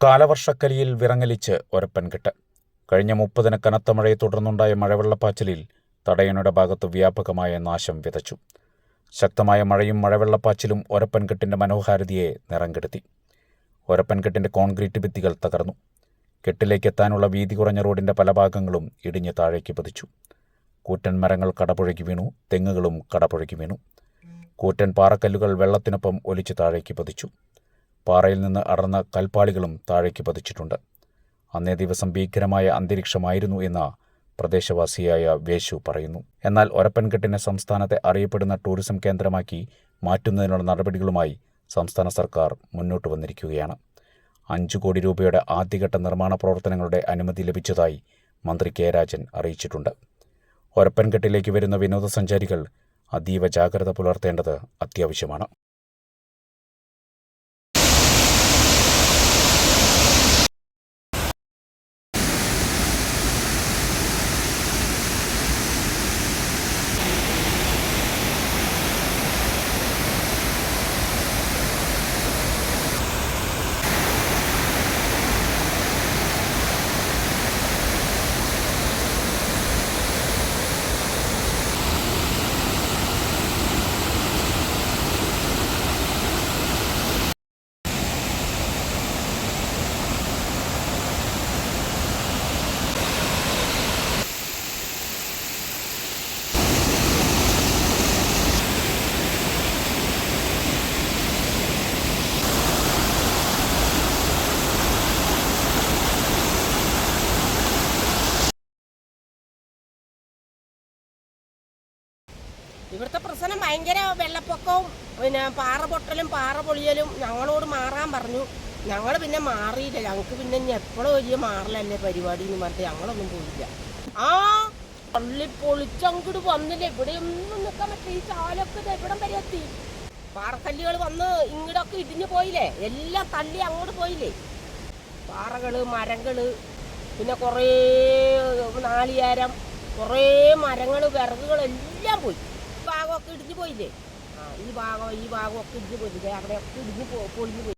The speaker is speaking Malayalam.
കാലവർഷക്കലിയിൽ വിറങ്ങലിച്ച് ഒരപ്പൻകെട്ട്. കഴിഞ്ഞ 30-ന് കനത്ത മഴയെ തുടർന്നുണ്ടായ മഴവെള്ളപ്പാച്ചിലിൽ തടയണയുടെ ഭാഗത്ത് വ്യാപകമായ നാശം വിതച്ചു. ശക്തമായ മഴയും മഴവെള്ളപ്പാച്ചിലും ഒരപ്പൻകെട്ടിന്റെ മനോഹാരിതയെ നിറം കെടുത്തി. ഒരപ്പൻകെട്ടിന്റെ കോൺക്രീറ്റ് ഭിത്തികൾ തകർന്നു. കെട്ടിലേക്കെത്താനുള്ള വീതി കുറഞ്ഞ റോഡിന്റെ പല ഭാഗങ്ങളും ഇടിഞ്ഞ് താഴേക്ക് പതിച്ചു. കൂറ്റൻ മരങ്ങൾ കടപുഴകി വീണു. തെങ്ങുകളും കടപുഴകി വീണു. കൂറ്റൻ പാറക്കല്ലുകൾ വെള്ളത്തിനൊപ്പം ഒലിച്ച് താഴേക്ക് പതിച്ചു. പാറയിൽ നിന്ന് അടർന്ന കൽപ്പാളികളും താഴേക്ക് പതിച്ചിട്ടുണ്ട്. അന്നേ ദിവസം ഭീകരമായ അന്തരീക്ഷമായിരുന്നു എന്ന് പ്രദേശവാസിയായ വേശു പറയുന്നു. എന്നാൽ ഒരപ്പൻകെട്ടിനെ സംസ്ഥാനത്തെ അറിയപ്പെടുന്ന ടൂറിസം കേന്ദ്രമാക്കി മാറ്റുന്നതിനുള്ള നടപടികളുമായി സംസ്ഥാന സർക്കാർ മുന്നോട്ട് വന്നിരിക്കുകയാണ്. 5 കോടി രൂപയുടെ ആദ്യഘട്ട നിർമ്മാണ പ്രവർത്തനങ്ങളുടെ അനുമതി ലഭിച്ചതായി മന്ത്രി കെ രാജൻ അറിയിച്ചിട്ടുണ്ട്. ഒരപ്പൻകെട്ടിലേക്ക് വരുന്ന വിനോദസഞ്ചാരികൾ അതീവ ജാഗ്രത പുലർത്തേണ്ടത് അത്യാവശ്യമാണ്. ഇവിടുത്തെ പ്രശ്നം ഭയങ്കര വെള്ളപ്പൊക്കവും പാറ പൊട്ടലും പാറ പൊളിയലും ഞങ്ങളോട് മാറാൻ പറഞ്ഞു. ഞങ്ങൾ പിന്നെ മാറിയില്ല. ഞങ്ങൾക്ക് പിന്നെ ഇനി എപ്പോഴും വലിയ മാറലല്ലേ പരിപാടി എന്ന് പറഞ്ഞിട്ട് ഞങ്ങളൊന്നും പോയില്ല. പള്ളി പൊളിച്ചങ്ങോട്ട് വന്നില്ല. ഇവിടെ ഒന്നും നിൽക്കാൻ പറ്റില്ല. ഈ ചാലൊക്കെ എവിടം വരെ എത്തി. പാറക്കല്ലുകൾ വന്ന് ഇങ്ങോട്ടൊക്കെ ഇടിഞ്ഞു പോയില്ലേ. എല്ലാം തള്ളി അങ്ങോട്ട് പോയില്ലേ. പാറകള് മരങ്ങള് പിന്നെ കുറേ നാളികേരം കുറേ മരങ്ങൾ വിറകുകളെല്ലാം പോയി. ഭാഗമൊക്കെ ഇടിഞ്ഞു പോയില്ലേ. ഈ ഭാഗമൊക്കെ ഇടിഞ്ഞു പോയില്ലേ. അവിടെയൊക്കെ ഇടിഞ്ഞു പൊളിഞ്ഞു പോയി.